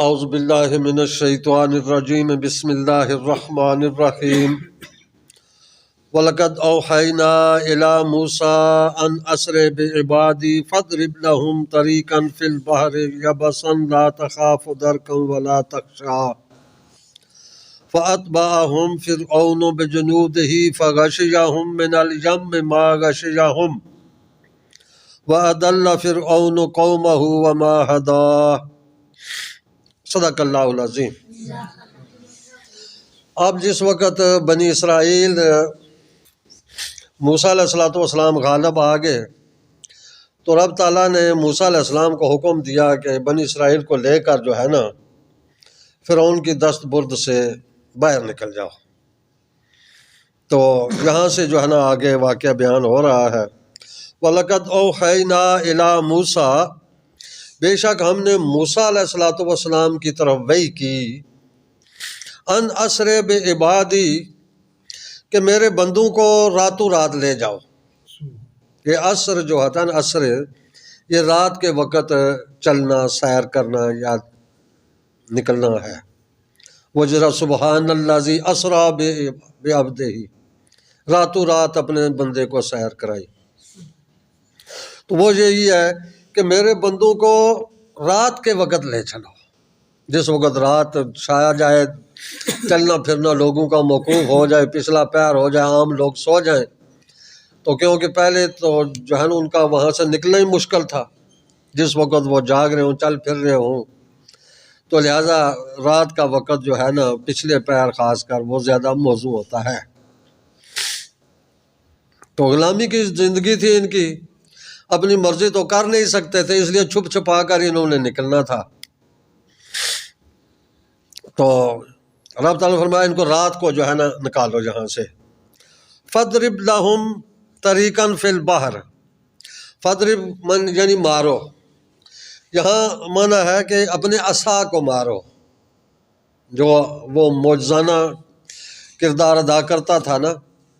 اعوذ باللہ من الشیطان الرجیم بسم اللہ الرحمن الرحیم وَلَقَدْ أَوْحَيْنَا إِلَى مُوسَىٰ أَنْ أَسْرِ بِعِبَادِي فَاضْرِبْ لَهُمْ طَرِيقًا فِي الْبَحْرِ يَبَسًا لَا تَخَافُ دَرْكًا وَلَا تَخْشَىٰ فَأَتْبَعَهُمْ فِرْعَوْنُ بِجُنُودِهِ فَغَشِيَهُمْ مِنَ الْيَمِّ مَا غَشِيَهُمْ وَأَضَلَّ فِرْعَوْنُ قَوْمَهُ وَمَا هَدَىٰ۔ صدق اللہ العظیم۔ اب جس وقت بنی اسرائیل موسیٰ علیہ السلام غالب آ گئے تو رب تعالیٰ نے موسیٰ علیہ السلام کو حکم دیا کہ بنی اسرائیل کو لے کر جو ہے نا فرعون کی دست برد سے باہر نکل جاؤ۔ تو یہاں سے جو ہے نا آگے واقعہ بیان ہو رہا ہے، وَلَقَدْ أَوْحَيْنَا إِلَىٰ مُوسَىٰ، بے شک ہم نے موسیٰ علیہ السلام کی طرف وحی کی، ان اسر بعبادی، کہ میرے بندوں کو راتوں رات لے جاؤ۔ یہ اسر جو ہوتا ہے نا، اسر یہ رات کے وقت چلنا، سیر کرنا یا نکلنا ہے۔ وجر سبحان الذی اسری بعبدہ، راتوں رات اپنے بندے کو سیر کرائی۔ تو وہ یہی ہے کہ میرے بندوں کو رات کے وقت لے چلو، جس وقت رات چھایا جائے، چلنا پھرنا لوگوں کا موقوف ہو جائے، پچھلا پیر ہو جائے، عام لوگ سو جائیں۔ تو کیونکہ پہلے تو جو ہے نا ان کا وہاں سے نکلنا ہی مشکل تھا، جس وقت وہ جاگ رہے ہوں، چل پھر رہے ہوں، تو لہٰذا رات کا وقت جو ہے نا پچھلے پیر خاص کر وہ زیادہ موزوں ہوتا ہے۔ تو غلامی کی زندگی تھی ان کی، اپنی مرضی تو کر نہیں سکتے تھے، اس لیے چھپ چھپا کر انہوں نے نکلنا تھا۔ تو رب تعالیٰ فرمایا ان کو رات کو جو ہے نا نکالو یہاں سے۔ فَاضْرِبْ لَهُمْ طَرِيقًا فِي الْبَحْرِ، فَاضْرِبْ یعنی مارو، یہاں معنی ہے کہ اپنے عصا کو مارو، جو وہ معجزانہ کردار ادا کرتا تھا نا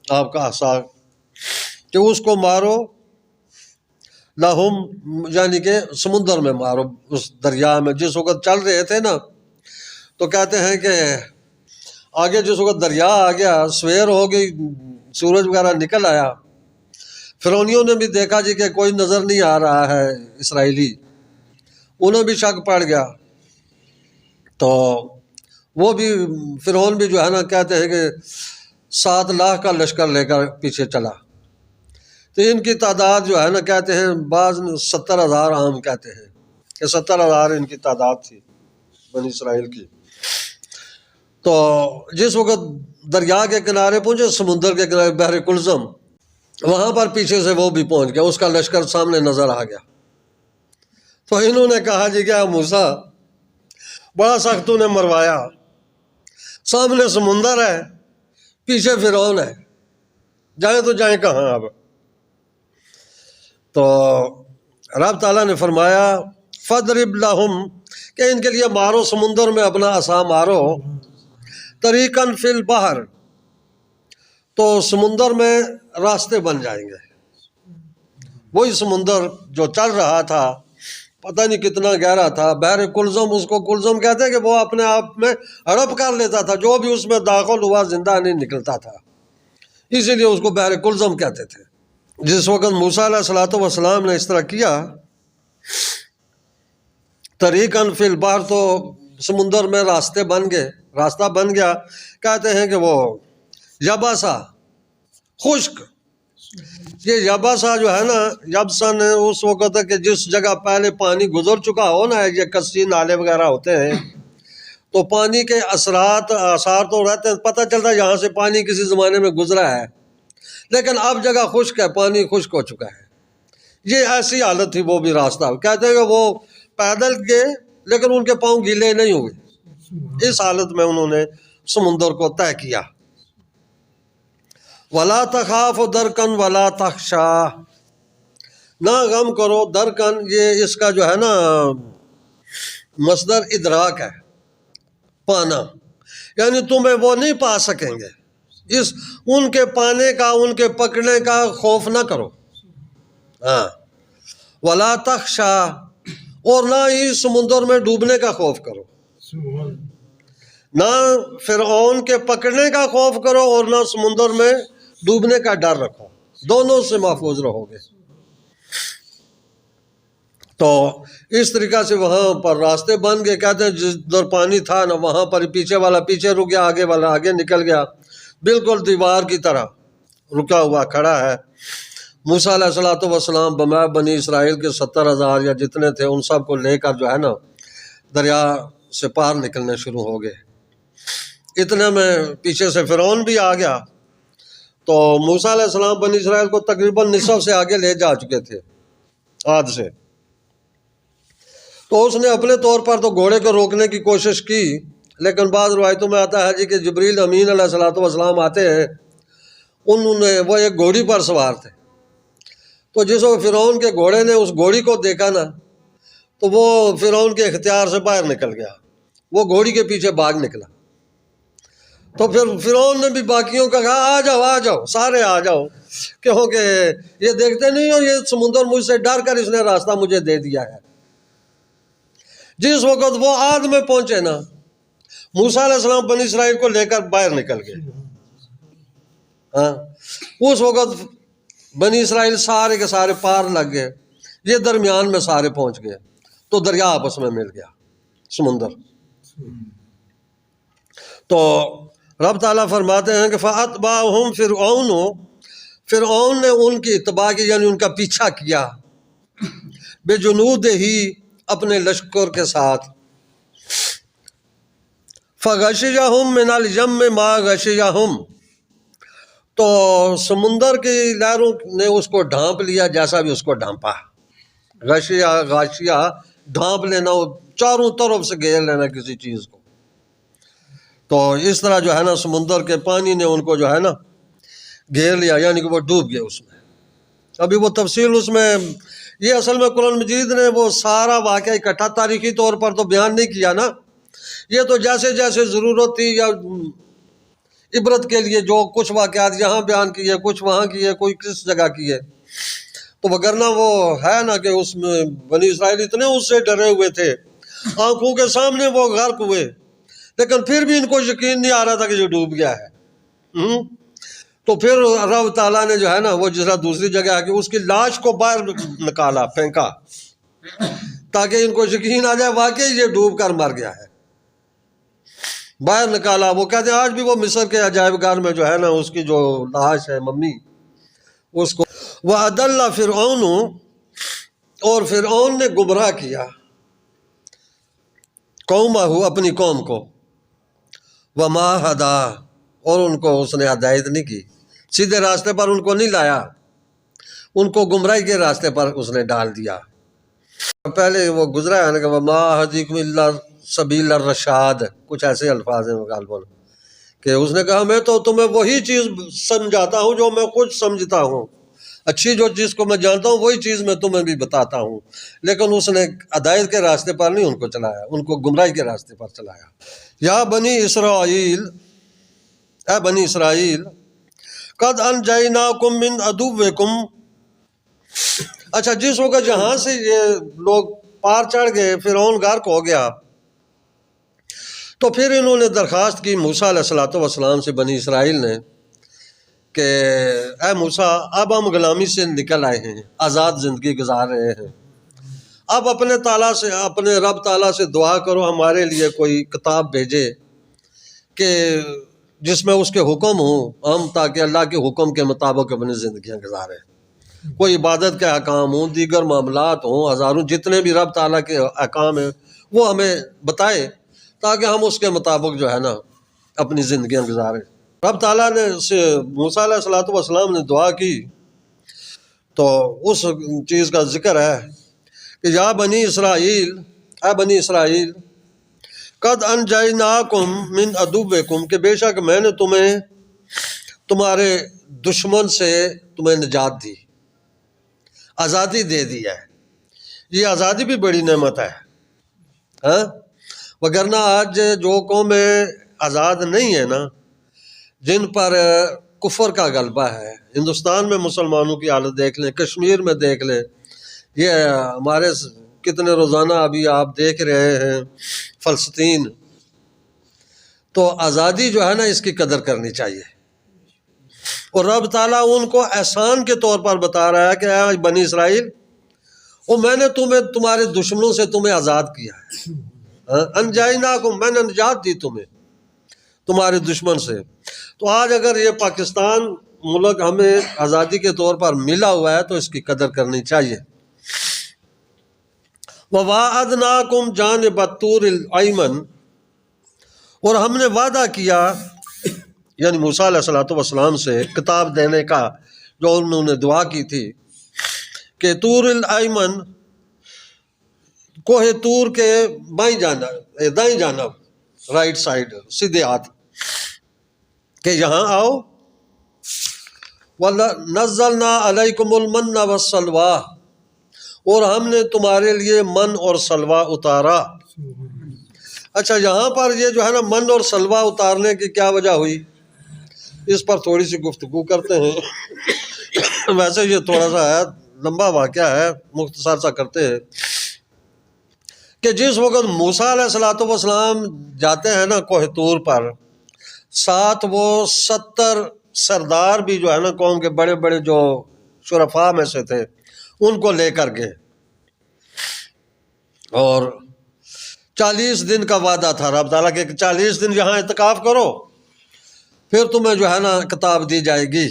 آپ کا عصا، کہ اس کو مارو، لہم یعنی کہ سمندر میں مارو، اس دریا میں۔ جس وقت چل رہے تھے نا تو کہتے ہیں کہ آگے جس وقت دریا آ گیا، سویر ہو گئی، سورج وغیرہ نکل آیا، فرعونیوں نے بھی دیکھا جی کہ کوئی نظر نہیں آ رہا ہے اسرائیلی، انہیں بھی شک پڑ گیا۔ تو وہ بھی فرعون بھی جو ہے نا کہتے ہیں کہ 7 لاکھ کا لشکر لے کر پیچھے چلا۔ تو ان کی تعداد جو ہے نا کہتے ہیں بعض 70,000 عام کہتے ہیں کہ 70,000 ان کی تعداد تھی بنی اسرائیل کی۔ تو جس وقت دریا کے کنارے پہنچے، سمندر کے کنارے بحر کلزم، وہاں پر پیچھے سے وہ بھی پہنچ گیا، اس کا لشکر سامنے نظر آ گیا۔ تو انہوں نے کہا جی کیا موسیٰ بڑا سخت نے مروایا، سامنے سمندر ہے، پیچھے فرعون ہے، جائیں تو جائیں کہاں اب؟ تو رب تعالیٰ نے فرمایا فَاضْرِبْ لَهُمْ، کہ ان کے لیے مارو، سمندر میں اپنا عصا مارو، طَرِيقًا فِي الْبَحْرِ، تو سمندر میں راستے بن جائیں گے۔ وہی سمندر جو چل رہا تھا، پتہ نہیں کتنا گہرا تھا، بحر کلزم، اس کو کلزم کہتے ہیں کہ وہ اپنے آپ میں ہڑپ کر لیتا تھا، جو بھی اس میں داخل ہوا زندہ نہیں نکلتا تھا، اسی لیے اس کو بحر کلزم کہتے تھے۔ جس وقت موسیٰ علیہ السلام نے اس طرح کیا، طریقاً فی البحر، تو سمندر میں راستے بن گئے، راستہ بن گیا۔ کہتے ہیں کہ وہ یبسا، خشک، یہ یبسا جو ہے نا، یبسن اس وقت ہے کہ جس جگہ پہلے پانی گزر چکا ہو نا، یہ کسی نالے وغیرہ ہوتے ہیں تو پانی کے آثار تو رہتے ہیں، پتہ چلتا ہے یہاں سے پانی کسی زمانے میں گزرا ہے، لیکن اب جگہ خشک ہے، پانی خشک ہو چکا ہے۔ یہ ایسی حالت تھی، وہ بھی راستہ، کہتے ہیں کہ وہ پیدل گئے لیکن ان کے پاؤں گیلے نہیں ہوئے، اس حالت میں انہوں نے سمندر کو طے کیا۔ وَلَا تَخَافُ دَرْكًا وَلَا تَخْشَىٰ، نہ غم کرو، درکن یہ اس کا جو ہے نا مصدر ادراک ہے، پانا، یعنی تمہیں وہ نہیں پا سکیں گے، ان کے پانے کا، ان کے پکڑنے کا خوف نہ کرو۔ ہاں، وَلَا تَخْشَىٰ، اور نہ ہی سمندر میں ڈوبنے کا خوف کرو۔ نہ فرعون کے پکڑنے کا خوف کرو اور نہ سمندر میں ڈوبنے کا ڈر رکھو، دونوں سے محفوظ رہو گے۔ تو اس طریقہ سے وہاں پر راستے بن گئے، کہتے ہیں جس در پانی تھا نا وہاں پر پیچھے والا پیچھے رک گیا، آگے والا آگے نکل گیا، بالکل دیوار کی طرح رکا ہوا کھڑا ہے۔ موسیٰ علیہ السلام بنی اسرائیل کے 70,000 یا جتنے تھے ان سب کو لے کر جو ہے نا دریا سے پار نکلنے شروع ہو گئے۔ اتنے میں پیچھے سے فرعون بھی آ گیا، تو موسیٰ علیہ السلام بنی اسرائیل کو تقریباً نصف سے آگے لے جا چکے تھے، آدھ سے۔ تو اس نے اپنے طور پر تو گھوڑے کو روکنے کی کوشش کی، لیکن بعض روایتوں میں آتا ہے جی کہ جبریل امین علیہ السلام آتے ہیں، وہ ایک گھوڑی پر سوار تھے، تو جس وقت فرعون کے گھوڑے نے اس گھوڑی کو دیکھا نا تو وہ فرعون کے اختیار سے باہر نکل گیا، وہ گھوڑی کے پیچھے بھاگ نکلا۔ تو پھر فرعون نے بھی باقیوں کا کہا آ جاؤ آ جاؤ، سارے آ جاؤ، کیونکہ یہ دیکھتے نہیں ہو یہ سمندر مجھ سے ڈر کر اس نے راستہ مجھے دے دیا ہے۔ جس وقت وہ آد میں پہنچے نا، موسیٰ علیہ السلام بنی اسرائیل کو لے کر باہر نکل گئے۔ اس وقت بنی اسرائیل سارے کے سارے پار لگ گئے، یہ درمیان میں سارے پہنچ گئے، تو دریا آپس میں مل گیا، سمندر۔ تو رب تعالیٰ فرماتے ہیں کہ فَأَتْبَعَهُمْ فِرْعَوْنُ، فرعون نے ان کی اتباع کی، یعنی ان کا پیچھا کیا، بِجُنُودِهِ، اپنے لشکر کے ساتھ۔ فَغَشِيَهُمْ مِنَ الْيَمِّ مَا غَشِيَهُمْ، تو سمندر کی لہروں نے اس کو ڈھانپ لیا جیسا بھی اس کو ڈھانپا۔ غاشیہ ڈھانپ لینا، چاروں طرف سے گھیر لینا کسی چیز کو۔ تو اس طرح جو ہے نا سمندر کے پانی نے ان کو جو ہے نا گھیر لیا، یعنی کہ وہ ڈوب گئے اس میں۔ ابھی وہ تفصیل اس میں، یہ اصل میں قرآن مجید نے وہ سارا واقعہ اکٹھا تاریخی طور پر تو بیان نہیں کیا نا، یہ تو جیسے جیسے ضرورت تھی یا عبرت کے لیے جو کچھ واقعات یہاں بیان کیے، کچھ وہاں کیے، کوئی کس جگہ کیے۔ تو وگرنہ وہ ہے نا کہ اس میں بنی اسرائیل اتنے اس سے ڈرے ہوئے تھے، آنکھوں کے سامنے وہ غرق ہوئے، لیکن پھر بھی ان کو یقین نہیں آ رہا تھا کہ یہ ڈوب گیا ہے۔ تو پھر رب تعالیٰ نے جو ہے نا وہ جس طرح دوسری جگہ آ کے اس کی لاش کو باہر نکالا، پھینکا، تاکہ ان کو یقین آ جائے واقعی یہ ڈوب کر مر گیا ہے۔ باہر نکالا، وہ کہتے ہیں آج بھی وہ مصر کے عجائب گھر میں جو ہے نا اس کی جو لاش ہے ممی، اس کو وَأَضَلَّ فِرْعَوْنُ، اور فرعون نے گمراہ کیا قومہ، اپنی قوم کو، وَمَا هَدَىٰ، اور ان کو اس نے ہدایت نہیں کی، سیدھے راستے پر ان کو نہیں لایا، ان کو گمراہی کے راستے پر اس نے ڈال دیا۔ پہلے وہ گزرا ہے نا کہ وَمَا أَهْدِيكُمْ إِلَّا سَبِيلَ الرَّشَادِ، کچھ ایسے الفاظ ہیں غالباً، کہ اس نے کہا میں تو تمہیں وہی چیز سمجھاتا ہوں جو میں خود سمجھتا ہوں، اچھی جو چیز کو میں جانتا ہوں وہی چیز میں تمہیں بھی بتاتا ہوں، لیکن اس نے ہدایت کے راستے پر نہیں ان کو چلایا، ان کو گمراہی کے راستے پر چلایا۔ یا بنی اسرائیل، اے بنی اسرائیل، قد انجیناکم من عدوکم، اچھا جس وقت جہاں سے یہ لوگ پار چڑھ گئے، فرعون غرق ہو گیا، تو پھر انہوں نے درخواست کی موسیٰ علیہ السلام سے، بنی اسرائیل نے، کہ اے موسیٰ اب ہم غلامی سے نکل آئے ہیں، آزاد زندگی گزار رہے ہیں، اب اپنے رب تعالیٰ سے دعا کرو ہمارے لیے کوئی کتاب بھیجے کہ جس میں اس کے حکم ہوں، ہم تاکہ اللہ کے حکم کے مطابق اپنی زندگیاں گزاریں، کوئی عبادت کے احکام ہوں، دیگر معاملات ہوں، ہزاروں جتنے بھی رب تعالیٰ کے احکام ہیں وہ ہمیں بتائے، تاکہ ہم اس کے مطابق جو ہے نا اپنی زندگیاں گزاریں۔ رب تعالیٰ نے سے موسیٰ علیہ السلام نے دعا کی، تو اس چیز کا ذکر ہے کہ یا بنی اسرائیل، اے بنی اسرائیل، قد انجیناکم من عدوکم، کہ بے شک میں نے تمہیں تمہارے دشمن سے تمہیں نجات دی، آزادی دے دی ہے۔ یہ آزادی بھی بڑی نعمت ہے، ہاں، وگرنہ آج جو قومیں آزاد نہیں ہیں نا، جن پر کفر کا غلبہ ہے، ہندوستان میں مسلمانوں کی حالت دیکھ لیں، کشمیر میں دیکھ لیں، یہ ہمارے کتنے روزانہ ابھی آپ دیکھ رہے ہیں فلسطین تو آزادی جو ہے نا اس کی قدر کرنی چاہیے. اور رب تعالیٰ ان کو احسان کے طور پر بتا رہا ہے کہ اے بنی اسرائیل، وہ میں نے تمہارے دشمنوں سے تمہیں آزاد کیا ہے، انجیناکم، میں نے نجات دی تمہیں تمہارے دشمن سے. تو آج اگر یہ پاکستان ملک ہمیں آزادی کے طور پر ملا ہوا ہے تو اس کی قدر کرنی چاہیے. وَوَاعَدْنَاكُمْ جَانِبَ الطُّورِ الْأَيْمَنِ، اور ہم نے وعدہ کیا یعنی موسیٰ علیہ السلام سے کتاب دینے کا، جو انہوں نے دعا کی تھی کہ طور الایمن، کوہ طور کے بائیں جانب، دائیں جانب، رائٹ سائڈ، سیدھے ہاتھ، کہ یہاں آؤ. وَنَزَّلْنَا عَلَيْكُمُ الْمَنَّ وَالسَّلْوَىٰ، اور ہم نے تمہارے لیے من اور سلوہ اتارا. اچھا، یہاں پر یہ جو ہے نا من اور سلوہ اتارنے کی کیا وجہ ہوئی، اس پر تھوڑی سی گفتگو کرتے ہیں. ویسے یہ تھوڑا سا ہے، لمبا واقعہ ہے، مختصر سا کرتے ہیں کہ جس وقت موسیٰ علیہ السلام جاتے ہیں نا کوہ طور پر، ساتھ وہ 70 سردار بھی جو ہے نا قوم کے بڑے بڑے جو شرفاء میں سے تھے ان کو لے کر گئے، اور 40 دن کا وعدہ تھا رب تعالیٰ کہ 40 دن یہاں اعتکاف کرو، پھر تمہیں جو ہے نا کتاب دی جائے گی.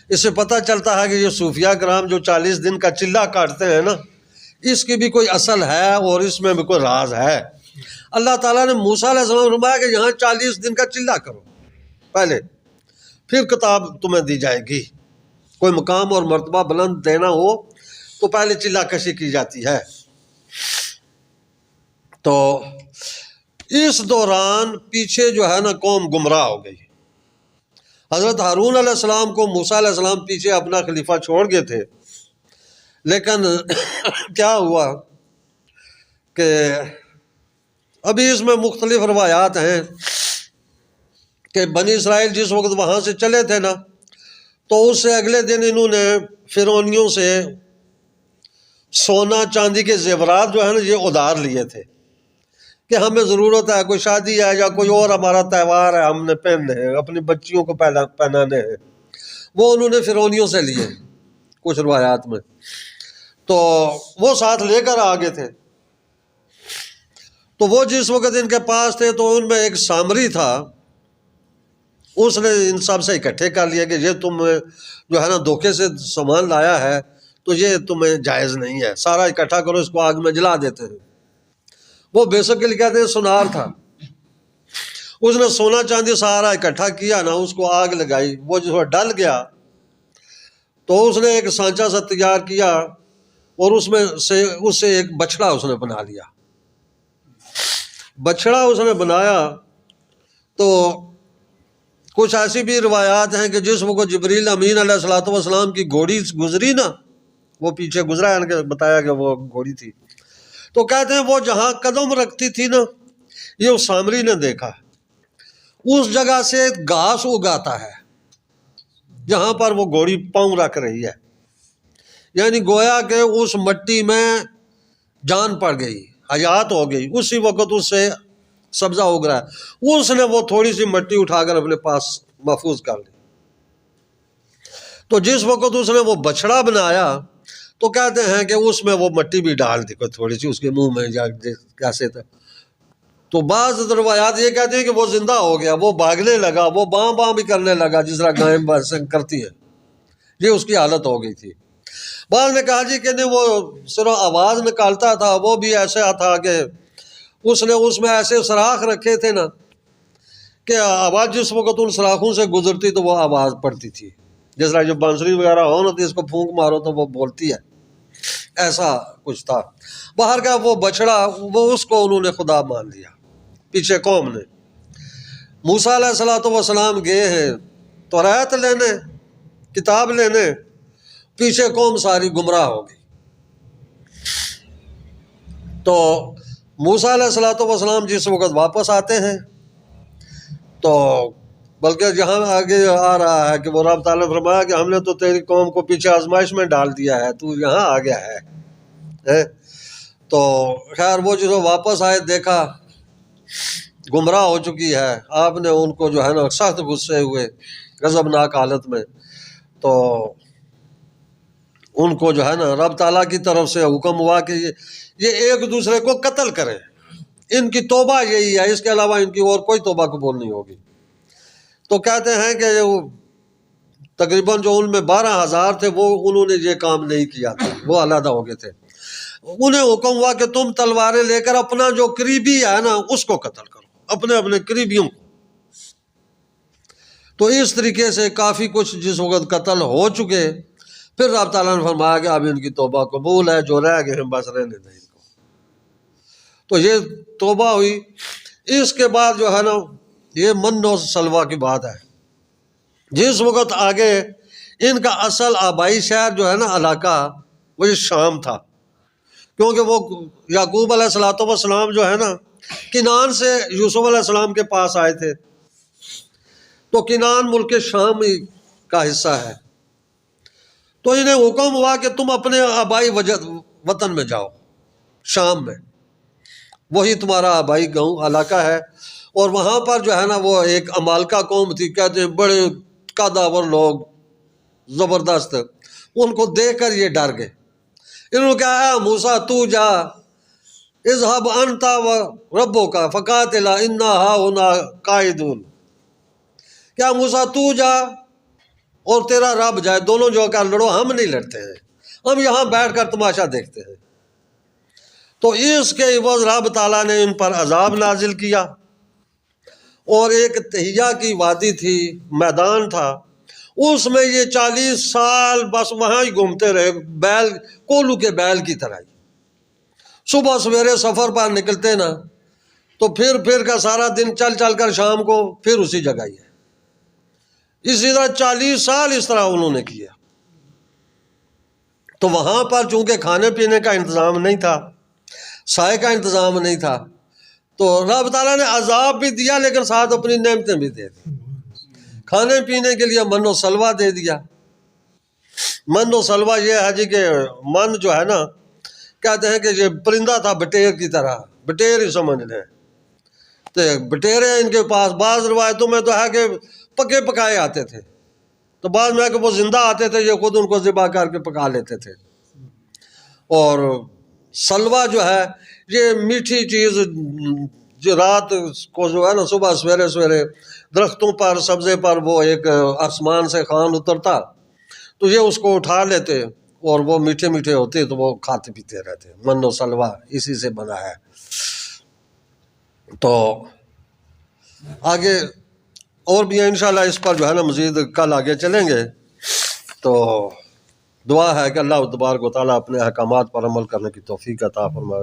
اس سے پتہ چلتا ہے کہ یہ صوفیہ کرام جو 40 دن کا چلہ کاٹتے ہیں نا، اس کی بھی کوئی اصل ہے اور اس میں بھی کوئی راز ہے. اللہ تعالیٰ نے موسیٰ علیہ السلام فرمایا کہ یہاں 40 دن کا چلہ کرو پہلے، پھر کتاب تمہیں دی جائے گی. کوئی مقام اور مرتبہ بلند دینا ہو تو پہلے چلہ کشی کی جاتی ہے. تو اس دوران پیچھے جو ہے نا قوم گمراہ ہو گئی. حضرت ہارون علیہ السلام کو موسیٰ علیہ السلام پیچھے اپنا خلیفہ چھوڑ گئے تھے، لیکن کیا ہوا کہ ابھی اس میں مختلف روایات ہیں کہ بنی اسرائیل جس وقت وہاں سے چلے تھے نا، تو اس سے اگلے دن انہوں نے فرعونیوں سے سونا چاندی کے زیورات جو ہے نا یہ ادھار لیے تھے کہ ہمیں ضرورت ہے، کوئی شادی ہے یا کوئی اور ہمارا تہوار ہے، ہم نے پہننے ہیں، اپنی بچیوں کو پہنانے ہیں. وہ انہوں نے فرعونیوں سے لیے کچھ روایات میں، تو وہ ساتھ لے کر آگے تھے. تو وہ جس وقت ان کے پاس تھے تو ان میں ایک سامری تھا، اس نے ان سب سے اکٹھے کر لیا کہ یہ تم جو ہے نا دھوکے سے سامان لایا ہے تو یہ تمہیں جائز نہیں ہے، سارا اکٹھا کرو، اس کو آگ میں جلا دیتے ہیں. وہ بیسیکلی کہتے ہیں سونار تھا. اس نے سونا چاندی سارا اکٹھا کیا نا، اس کو آگ لگائی، وہ جو ڈل گیا تو اس نے ایک سانچہ سا تیار کیا اور اس سے ایک بچڑا اس نے بنا لیا. بچڑا اس نے بنایا تو کچھ ایسی بھی روایات ہیں کہ جس وقت جبریل امین علیہ السلام کی گھوڑی گزری نا، وہ پیچھے گزرا ہے کہ بتایا کہ وہ گھوڑی تھی، تو کہتے ہیں وہ جہاں قدم رکھتی تھی نا، یہ اس سامری نے دیکھا اس جگہ سے گھاس اگاتا ہے جہاں پر وہ گھوڑی پاؤں رکھ رہی ہے، یعنی گویا کہ اس مٹی میں جان پڑ گئی، حیات ہو گئی، اسی وقت اس سے سبزہ اگ رہا ہے. اس نے وہ تھوڑی سی مٹی اٹھا کر اپنے پاس محفوظ کر لی. تو جس وقت اس نے وہ بچڑا بنایا تو کہتے ہیں کہ اس میں وہ مٹی بھی ڈال دی تھوڑی سی اس کے منہ میں یا کیسے تھا. تو بعض روایات یہ کہتے ہیں کہ وہ زندہ ہو گیا، وہ بھاگنے لگا، وہ باں باں بھی کرنے لگا جس طرح گائیں کرتی ہیں، یہ اس کی حالت ہو گئی تھی. بعض نے کہا جی کہ نہیں، وہ صرف آواز نکالتا تھا، وہ بھی ایسا تھا کہ اس نے اس میں ایسے سراخ رکھے تھے نا کہ آواز جس وقت ان سراخوں سے گزرتی تو وہ آواز پڑتی تھی، جس طرح جو بانسری وغیرہ ہو نا تو اس کو پھونک مارو تو وہ بولتی ہے، ایسا کچھ تھا. باہر کا وہ بچڑا، وہ اس کو انہوں نے خدا مان لیا پیچھے قوم نے. موسیٰ علیہ السلام گئے ہیں توریت لینے، کتاب لینے، پیچھے قوم ساری گمراہ ہو گئی. تو موسیٰ علیہ السلام جس وقت واپس آتے ہیں تو بلکہ جہاں آگے آ رہا ہے کہ وہ رب تعالیٰ نے فرمایا کہ ہم نے تو تیری قوم کو پیچھے آزمائش میں ڈال دیا ہے، تو یہاں آ گیا ہے. تو خیر وہ جو واپس آئے دیکھا گمراہ ہو چکی ہے، آپ نے ان کو جو ہے نا سخت غصے ہوئے غضبناک حالت میں، تو ان کو جو ہے نا رب تعالیٰ کی طرف سے حکم ہوا کہ یہ ایک دوسرے کو قتل کریں، ان کی توبہ یہی ہے، اس کے علاوہ ان کی اور کوئی توبہ قبول نہیں ہوگی۔ تو کہتے ہیں کہ تقریباً جو ان میں 12,000 تھے وہ انہوں نے یہ کام نہیں کیا تھا، وہ علیحدہ ہو گئے تھے۔ انہیں حکم ہوا کہ تم تلواریں لے کر اپنا جو قریبی ہے نا اس کو قتل کرو، اپنے اپنے قریبیوں کو۔ تو اس طریقے سے کافی کچھ جس وقت قتل ہو چکے، پھر رب تعالیٰ نے فرمایا کہ اب ان کی توبہ قبول ہے، جو رہ گئے ہیں بس رہنے دیں ان کو۔ تو یہ توبہ ہوئی۔ اس کے بعد جو ہے نا یہ من و سلوہ کی بات ہے۔ جس وقت آگے ان کا اصل آبائی شہر جو ہے نا علاقہ وہ یہ شام تھا، کیونکہ وہ یعقوب علیہ السلام جو ہے نا کنعان سے یوسف علیہ السلام کے پاس آئے تھے، تو کنعان ملک شام کا حصہ ہے۔ تو انہیں حکم ہوا کہ تم اپنے آبائی وطن میں جاؤ، شام میں، وہی تمہارا آبائی گاؤں علاقہ ہے۔ اور وہاں پر جو ہے نا وہ ایک عمالقہ قوم تھی، کہتے ہیں بڑے قداور لوگ، زبردست۔ ان کو دیکھ کر یہ ڈر گئے۔ انہوں نے کہا اے موسیٰ تو جا، اذهب انت وربک فقاتلا انا ہاہنا قاعدون، کیا موسیٰ تو جا اور تیرا رب جائے، دونوں جو کر لڑو، ہم نہیں لڑتے ہیں، ہم یہاں بیٹھ کر تماشا دیکھتے ہیں۔ تو اس کے عوض رب تعالیٰ نے ان پر عذاب نازل کیا، اور ایک تہیہ کی وادی تھی، میدان تھا، اس میں یہ 40 سال بس وہاں ہی گھومتے رہے، بیل کولو کے بیل کی طرح ہی۔ صبح سویرے سفر پر نکلتے نا تو پھر کا سارا دن چل چل کر شام کو پھر اسی جگہ ہی ہے۔ اسی طرح 40 سال اس طرح انہوں نے کیا۔ تو وہاں پر چونکہ کھانے پینے کا انتظام نہیں تھا، سائے کا انتظام نہیں تھا، تو رب تعالیٰ نے عذاب بھی دیا لیکن ساتھ اپنی نعمتیں بھی دے دی۔ کھانے پینے کے لیے من و سلوہ دے دیا۔ من و سلوہ یہ ہے جی کہ من جو ہے نا کہتے ہیں کہ یہ پرندہ تھا بٹیر کی طرح، بٹیر ہی سمجھ لیں، تو بٹیرے ان کے پاس، بعض روایتوں میں تو ہے کہ پکے پکائے آتے تھے، تو بعض میں ہے کہ وہ زندہ آتے تھے، یہ خود ان کو ذبح کر کے پکا لیتے تھے۔ اور سلوہ جو ہے یہ میٹھی چیز، جو رات کو جو ہے نا صبح سویرے درختوں پر سبزے پر وہ ایک آسمان سے خوان اترتا، تو یہ اس کو اٹھا لیتے اور وہ میٹھے میٹھے ہوتے تو وہ کھاتے پیتے رہتے۔ من و سلوہ اسی سے بنا ہے۔ تو آگے اور بھی انشاءاللہ اس پر جو ہے نا مزید کل آگے چلیں گے۔ تو دعا ہے کہ اللہ تبارک و تعالیٰ اپنے احکامات پر عمل کرنے کی توفیق عطا فرمائے۔